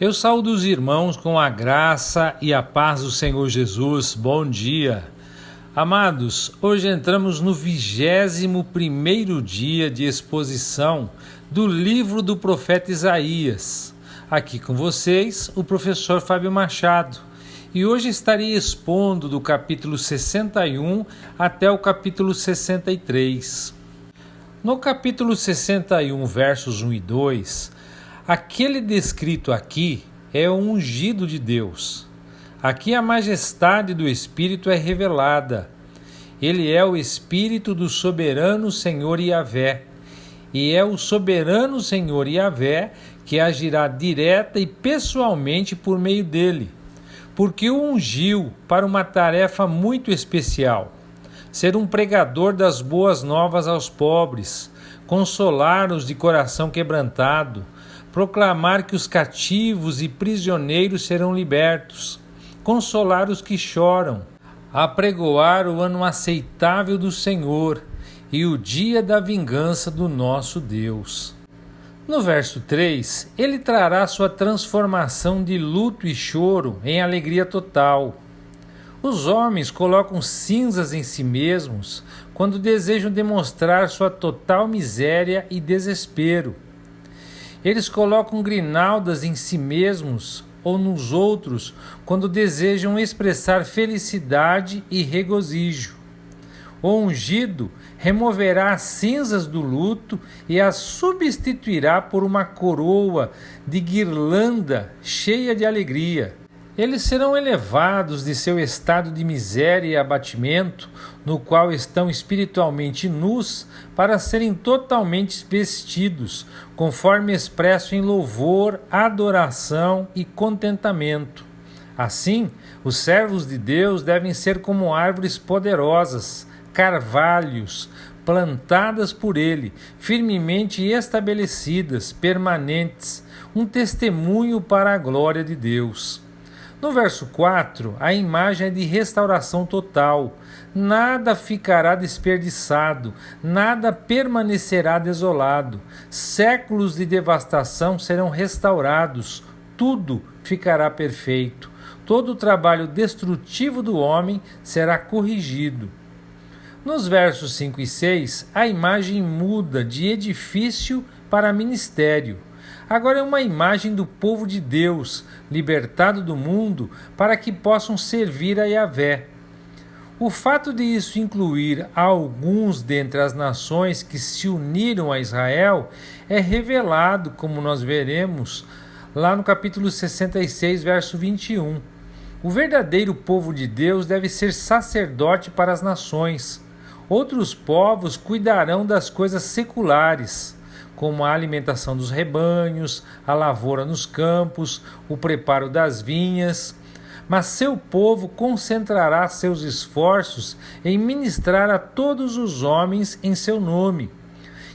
Eu saúdo os irmãos com a graça e a paz do Senhor Jesus. Bom dia. Amados, hoje entramos no 21º dia de exposição do livro do profeta Isaías. Aqui com vocês, o professor Fábio Machado. E hoje estarei expondo do capítulo 61 até o capítulo 63. No capítulo 61, versos 1 e 2, aquele descrito aqui é o ungido de Deus. Aqui a majestade do Espírito é revelada. Ele é o Espírito do soberano Senhor Yahvé. E é o soberano Senhor Yahvé que agirá direta e pessoalmente por meio dele, porque o ungiu para uma tarefa muito especial: ser um pregador das boas novas aos pobres, consolar-os de coração quebrantado, proclamar que os cativos e prisioneiros serão libertos, consolar os que choram, apregoar o ano aceitável do Senhor e o dia da vingança do nosso Deus. No verso 3, ele trará sua transformação de luto e choro em alegria total. Os homens colocam cinzas em si mesmos quando desejam demonstrar sua total miséria e desespero. Eles colocam grinaldas em si mesmos ou nos outros quando desejam expressar felicidade e regozijo. O ungido removerá as cinzas do luto e as substituirá por uma coroa de guirlanda cheia de alegria. Eles serão elevados de seu estado de miséria e abatimento, no qual estão espiritualmente nus, para serem totalmente vestidos, conforme expresso em louvor, adoração e contentamento. Assim, os servos de Deus devem ser como árvores poderosas, carvalhos, plantadas por ele, firmemente estabelecidas, permanentes, um testemunho para a glória de Deus. No verso 4, a imagem é de restauração total. Nada ficará desperdiçado, nada permanecerá desolado. Séculos de devastação serão restaurados, tudo ficará perfeito. Todo o trabalho destrutivo do homem será corrigido. Nos versos 5 e 6, a imagem muda de edifício para ministério. Agora é uma imagem do povo de Deus, libertado do mundo, para que possam servir a Yahvé. O fato de isso incluir alguns dentre as nações que se uniram a Israel é revelado, como nós veremos, lá no capítulo 66, verso 21. O verdadeiro povo de Deus deve ser sacerdote para as nações. Outros povos cuidarão das coisas seculares, como a alimentação dos rebanhos, a lavoura nos campos, o preparo das vinhas. Mas seu povo concentrará seus esforços em ministrar a todos os homens em seu nome.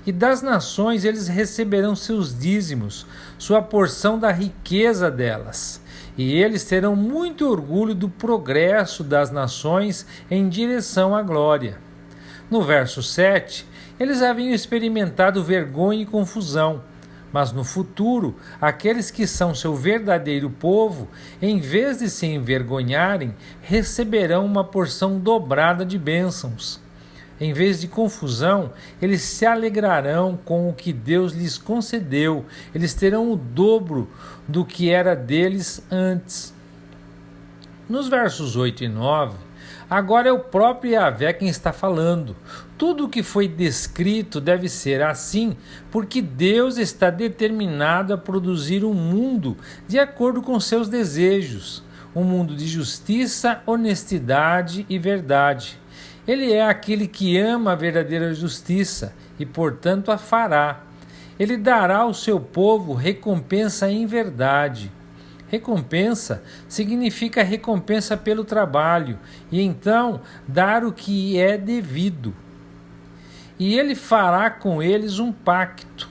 E das nações eles receberão seus dízimos, sua porção da riqueza delas. E eles terão muito orgulho do progresso das nações em direção à glória. No verso 7, eles haviam experimentado vergonha e confusão, mas no futuro, aqueles que são seu verdadeiro povo, em vez de se envergonharem, receberão uma porção dobrada de bênçãos. Em vez de confusão, eles se alegrarão com o que Deus lhes concedeu, eles terão o dobro do que era deles antes. Nos versos 8 e 9, agora é o próprio Yahvé quem está falando. Tudo o que foi descrito deve ser assim, porque Deus está determinado a produzir um mundo de acordo com seus desejos, um mundo de justiça, honestidade e verdade. Ele é aquele que ama a verdadeira justiça e, portanto, a fará. Ele dará ao seu povo recompensa em verdade. Recompensa significa recompensa pelo trabalho, e então dar o que é devido. E ele fará com eles um pacto,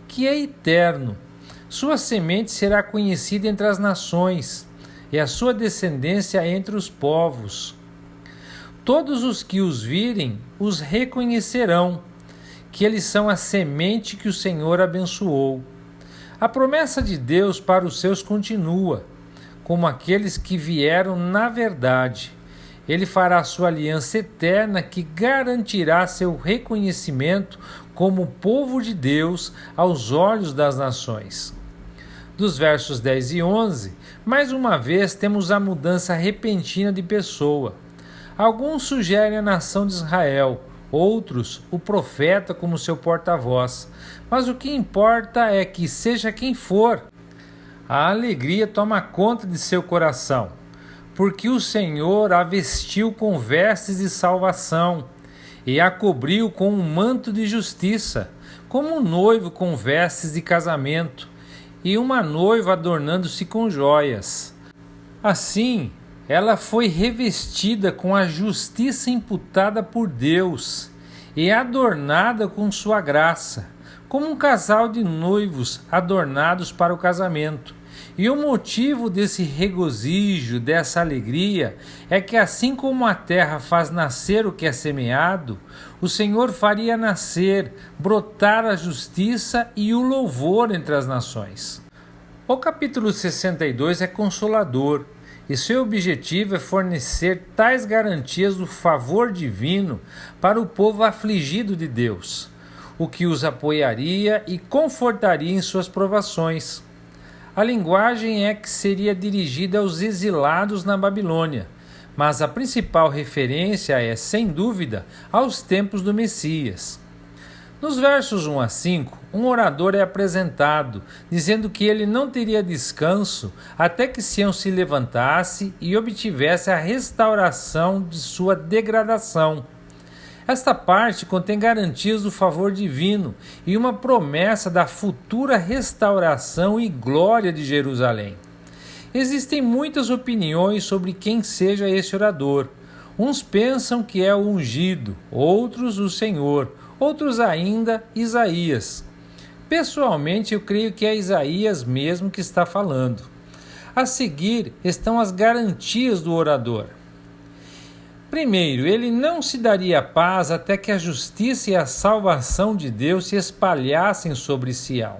que é eterno. Sua semente será conhecida entre as nações, e a sua descendência entre os povos. Todos os que os virem os reconhecerão, que eles são a semente que o Senhor abençoou. A promessa de Deus para os seus continua, como aqueles que vieram na verdade. Ele fará sua aliança eterna que garantirá seu reconhecimento como povo de Deus aos olhos das nações. Dos versos 10 e 11, mais uma vez temos a mudança repentina de pessoa. Alguns sugerem a nação de Israel, outros o profeta como seu porta-voz. Mas o que importa é que, seja quem for, a alegria toma conta de seu coração, porque o Senhor a vestiu com vestes de salvação e a cobriu com um manto de justiça, como um noivo com vestes de casamento e uma noiva adornando-se com joias. Assim, ela foi revestida com a justiça imputada por Deus e adornada com sua graça, como um casal de noivos adornados para o casamento. E o motivo desse regozijo, dessa alegria, é que assim como a terra faz nascer o que é semeado, o Senhor faria nascer, brotar a justiça e o louvor entre as nações. O capítulo 62 é consolador, e seu objetivo é fornecer tais garantias do favor divino para o povo afligido de Deus, o que os apoiaria e confortaria em suas provações. A linguagem é que seria dirigida aos exilados na Babilônia, mas a principal referência é, sem dúvida, aos tempos do Messias. Nos versos 1 a 5, um orador é apresentado, dizendo que ele não teria descanso até que Sião se levantasse e obtivesse a restauração de sua degradação. Esta parte contém garantias do favor divino e uma promessa da futura restauração e glória de Jerusalém. Existem muitas opiniões sobre quem seja esse orador. Uns pensam que é o ungido, outros o Senhor, outros ainda Isaías. Pessoalmente, eu creio que é Isaías mesmo que está falando. A seguir estão as garantias do orador. Primeiro, ele não se daria paz até que a justiça e a salvação de Deus se espalhassem sobre Sião.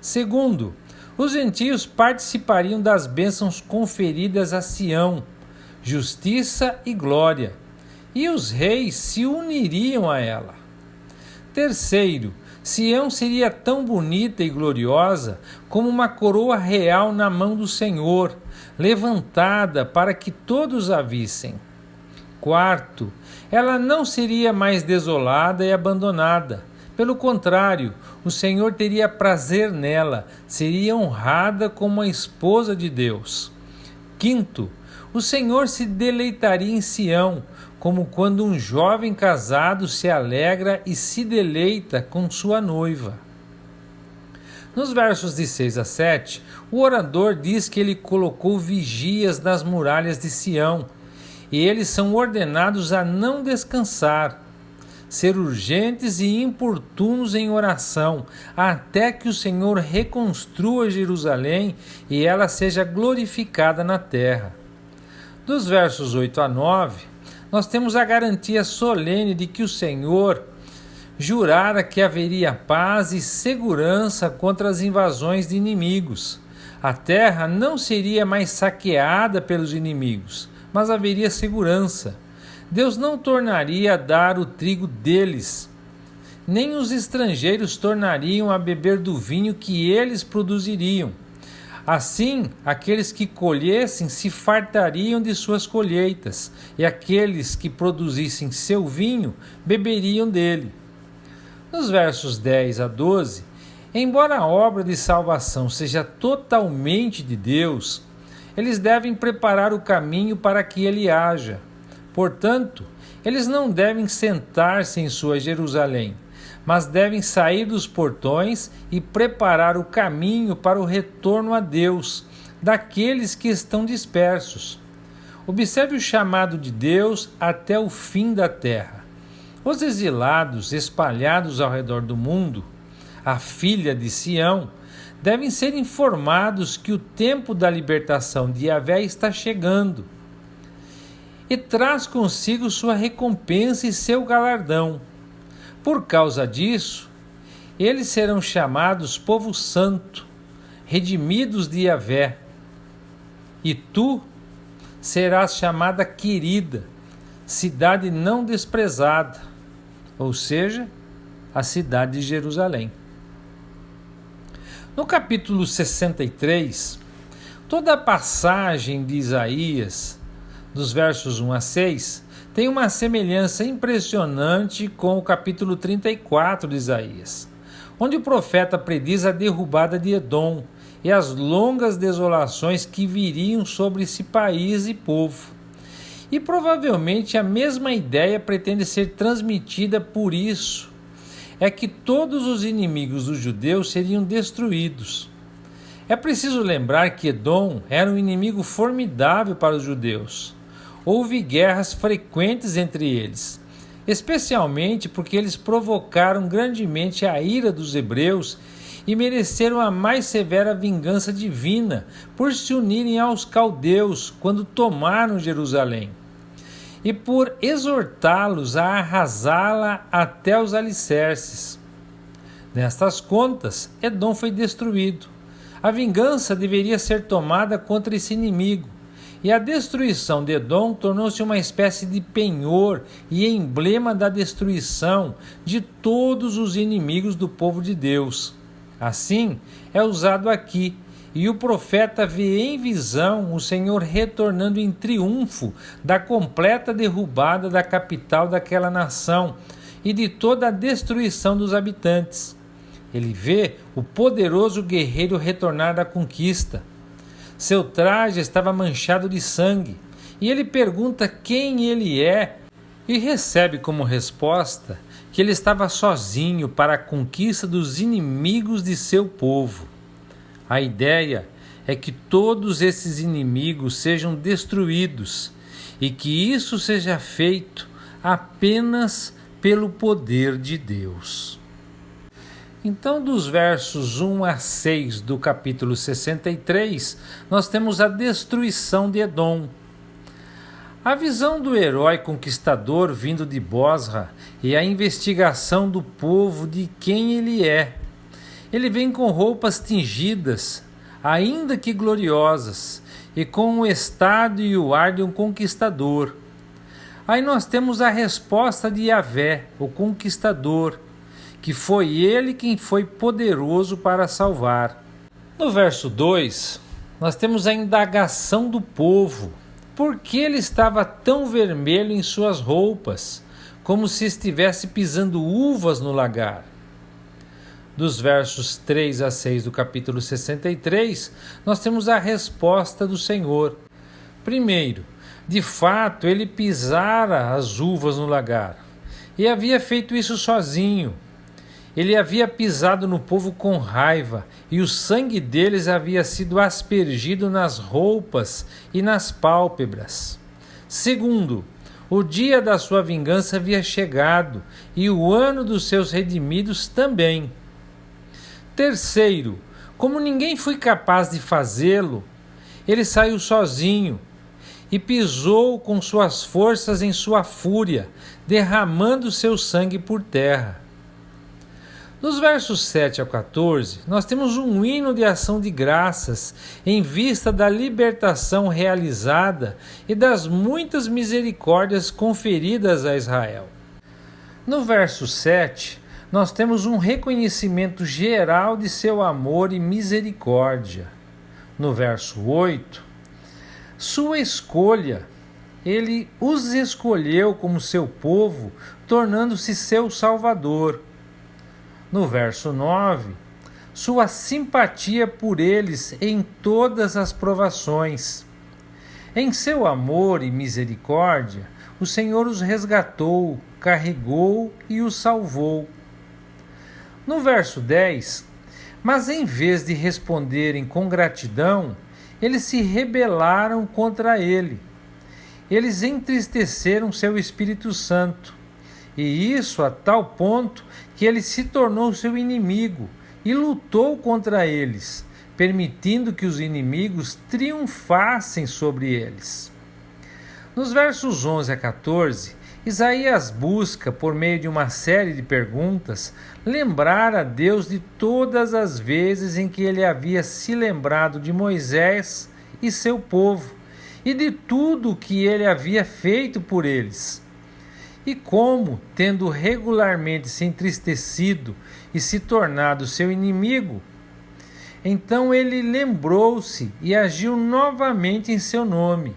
Segundo, os gentios participariam das bênçãos conferidas a Sião, justiça e glória, e os reis se uniriam a ela. Terceiro, Sião seria tão bonita e gloriosa como uma coroa real na mão do Senhor, levantada para que todos a vissem. Quarto, ela não seria mais desolada e abandonada. Pelo contrário, o Senhor teria prazer nela, seria honrada como a esposa de Deus. Quinto, o Senhor se deleitaria em Sião, como quando um jovem casado se alegra e se deleita com sua noiva. Nos versos de 6 a 7, o orador diz que ele colocou vigias nas muralhas de Sião, e eles são ordenados a não descansar, ser urgentes e importunos em oração, até que o Senhor reconstrua Jerusalém e ela seja glorificada na terra. Dos versos 8 a 9, nós temos a garantia solene de que o Senhor jurara que haveria paz e segurança contra as invasões de inimigos. A terra não seria mais saqueada pelos inimigos, mas haveria segurança. Deus não tornaria a dar o trigo deles, nem os estrangeiros tornariam a beber do vinho que eles produziriam. Assim, aqueles que colhessem se fartariam de suas colheitas, e aqueles que produzissem seu vinho beberiam dele. Nos versos 10 a 12, embora a obra de salvação seja totalmente de Deus, eles devem preparar o caminho para que ele haja. Portanto, eles não devem sentar-se em sua Jerusalém, mas devem sair dos portões e preparar o caminho para o retorno a Deus daqueles que estão dispersos. Observe o chamado de Deus até o fim da terra. Os exilados espalhados ao redor do mundo, a filha de Sião, devem ser informados que o tempo da libertação de Yahvé está chegando e traz consigo sua recompensa e seu galardão. Por causa disso, eles serão chamados povo santo, redimidos de Yahvé, e tu serás chamada querida, cidade não desprezada, ou seja, a cidade de Jerusalém. No capítulo 63, toda a passagem de Isaías, dos versos 1 a 6, tem uma semelhança impressionante com o capítulo 34 de Isaías, onde o profeta prediz a derrubada de Edom e as longas desolações que viriam sobre esse país e povo. E provavelmente a mesma ideia pretende ser transmitida por isso, é que todos os inimigos dos judeus seriam destruídos. É preciso lembrar que Edom era um inimigo formidável para os judeus. Houve guerras frequentes entre eles, especialmente porque eles provocaram grandemente a ira dos hebreus e mereceram a mais severa vingança divina por se unirem aos caldeus quando tomaram Jerusalém, e por exortá-los a arrasá-la até os alicerces. Nestas contas, Edom foi destruído. A vingança deveria ser tomada contra esse inimigo, e a destruição de Edom tornou-se uma espécie de penhor e emblema da destruição de todos os inimigos do povo de Deus. Assim, é usado aqui, e o profeta vê em visão o Senhor retornando em triunfo da completa derrubada da capital daquela nação e de toda a destruição dos habitantes. Ele vê o poderoso guerreiro retornar da conquista. Seu traje estava manchado de sangue, e ele pergunta quem ele é e recebe como resposta que ele estava sozinho para a conquista dos inimigos de seu povo. A ideia é que todos esses inimigos sejam destruídos e que isso seja feito apenas pelo poder de Deus. Então, dos versos 1 a 6 do capítulo 63, nós temos a destruição de Edom. A visão do herói conquistador vindo de Bosra e a investigação do povo de quem ele é. Ele vem com roupas tingidas, ainda que gloriosas, e com o estado e o ar de um conquistador. Aí nós temos a resposta de Yahvé, o conquistador, que foi ele quem foi poderoso para salvar. No verso 2, nós temos a indagação do povo. Por que ele estava tão vermelho em suas roupas, como se estivesse pisando uvas no lagar? Dos versos 3 a 6 do capítulo 63, nós temos a resposta do Senhor. Primeiro, de fato, ele pisara as uvas no lagar, e havia feito isso sozinho. Ele havia pisado no povo com raiva, e o sangue deles havia sido aspergido nas roupas e nas pálpebras. Segundo, o dia da sua vingança havia chegado, e o ano dos seus redimidos também. Terceiro, como ninguém foi capaz de fazê-lo, ele saiu sozinho e pisou com suas forças em sua fúria, derramando seu sangue por terra. Nos versos 7 ao 14, nós temos um hino de ação de graças em vista da libertação realizada e das muitas misericórdias conferidas a Israel. No verso 7, nós temos um reconhecimento geral de seu amor e misericórdia. No verso 8, sua escolha, ele os escolheu como seu povo, tornando-se seu salvador. No verso 9, sua simpatia por eles em todas as provações. Em seu amor e misericórdia, o Senhor os resgatou, carregou e os salvou. No verso 10, mas em vez de responderem com gratidão, eles se rebelaram contra ele. Eles entristeceram seu Espírito Santo, e isso a tal ponto que ele se tornou seu inimigo e lutou contra eles, permitindo que os inimigos triunfassem sobre eles. Nos versos 11 a 14, Isaías busca, por meio de uma série de perguntas, lembrar a Deus de todas as vezes em que ele havia se lembrado de Moisés e seu povo, e de tudo o que ele havia feito por eles. E como, tendo regularmente se entristecido e se tornado seu inimigo, então ele lembrou-se e agiu novamente em seu nome.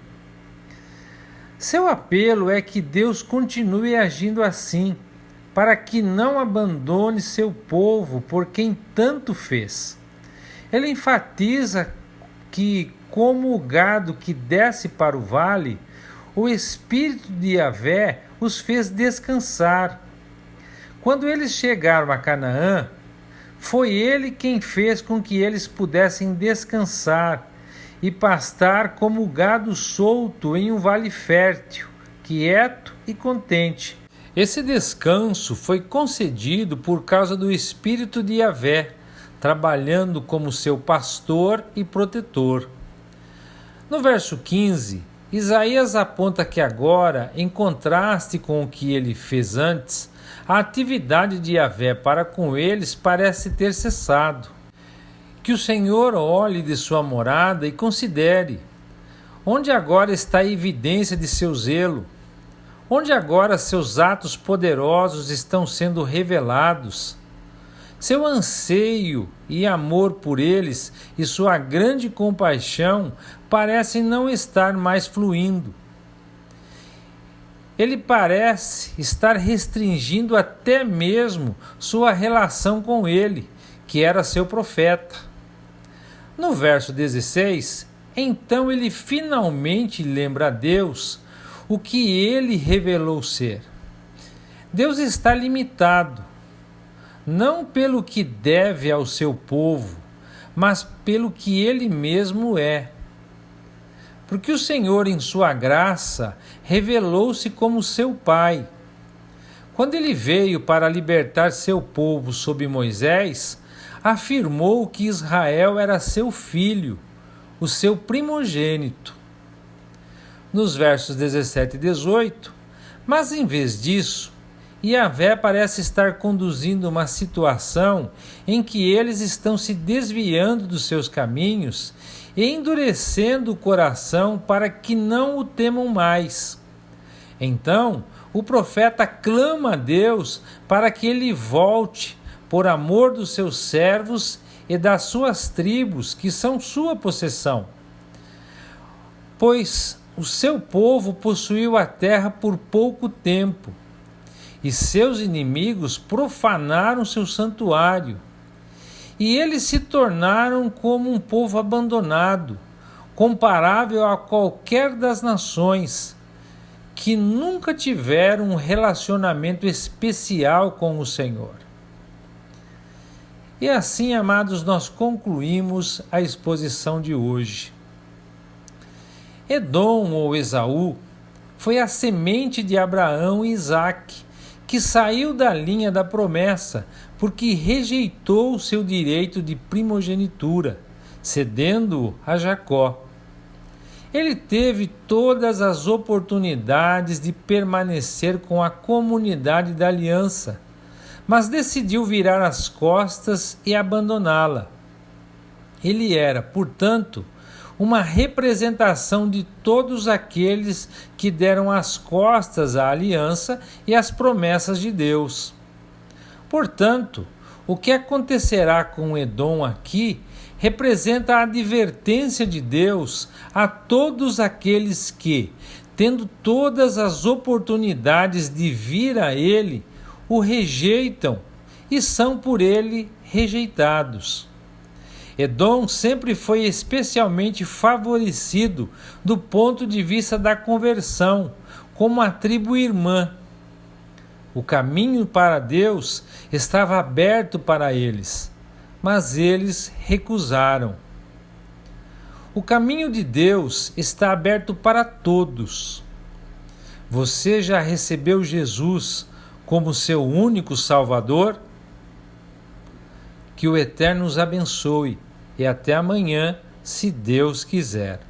Seu apelo é que Deus continue agindo assim, para que não abandone seu povo por quem tanto fez. Ele enfatiza que, como o gado que desce para o vale, o Espírito de Yahvé os fez descansar. Quando eles chegaram a Canaã, foi ele quem fez com que eles pudessem descansar e pastar como gado solto em um vale fértil, quieto e contente. Esse descanso foi concedido por causa do Espírito de Yahvé, trabalhando como seu pastor e protetor. No verso 15, Isaías aponta que agora, em contraste com o que ele fez antes, a atividade de Yahvé para com eles parece ter cessado. Que o Senhor olhe de sua morada e considere: onde agora está a evidência de seu zelo? Onde agora seus atos poderosos estão sendo revelados? Seu anseio e amor por eles e sua grande compaixão parecem não estar mais fluindo. Ele parece estar restringindo até mesmo sua relação com ele, que era seu profeta. No verso 16, então ele finalmente lembra a Deus o que ele revelou ser. Deus está limitado, não pelo que deve ao seu povo, mas pelo que ele mesmo é. Porque o Senhor, em sua graça, revelou-se como seu Pai. Quando ele veio para libertar seu povo sob Moisés, afirmou que Israel era seu filho, o seu primogênito. Nos versos 17 e 18, mas em vez disso, Yahvé parece estar conduzindo uma situação em que eles estão se desviando dos seus caminhos e endurecendo o coração para que não o temam mais. Então, o profeta clama a Deus para que ele volte por amor dos seus servos e das suas tribos, que são sua possessão. Pois o seu povo possuiu a terra por pouco tempo, e seus inimigos profanaram seu santuário. E eles se tornaram como um povo abandonado, comparável a qualquer das nações, que nunca tiveram um relacionamento especial com o Senhor. E assim, amados, nós concluímos a exposição de hoje. Edom, ou Esaú, foi a semente de Abraão e Isaque, que saiu da linha da promessa, porque rejeitou o seu direito de primogenitura, cedendo-o a Jacó. Ele teve todas as oportunidades de permanecer com a comunidade da aliança, mas decidiu virar as costas e abandoná-la. Ele era, portanto, uma representação de todos aqueles que deram as costas à aliança e às promessas de Deus. Portanto, o que acontecerá com Edom aqui representa a advertência de Deus a todos aqueles que, tendo todas as oportunidades de vir a Ele, o rejeitam e são por ele rejeitados. Edom sempre foi especialmente favorecido do ponto de vista da conversão, como a tribo irmã. O caminho para Deus estava aberto para eles, mas eles recusaram. O caminho de Deus está aberto para todos. Você já recebeu Jesus como seu único Salvador? Que o Eterno os abençoe e até amanhã, se Deus quiser.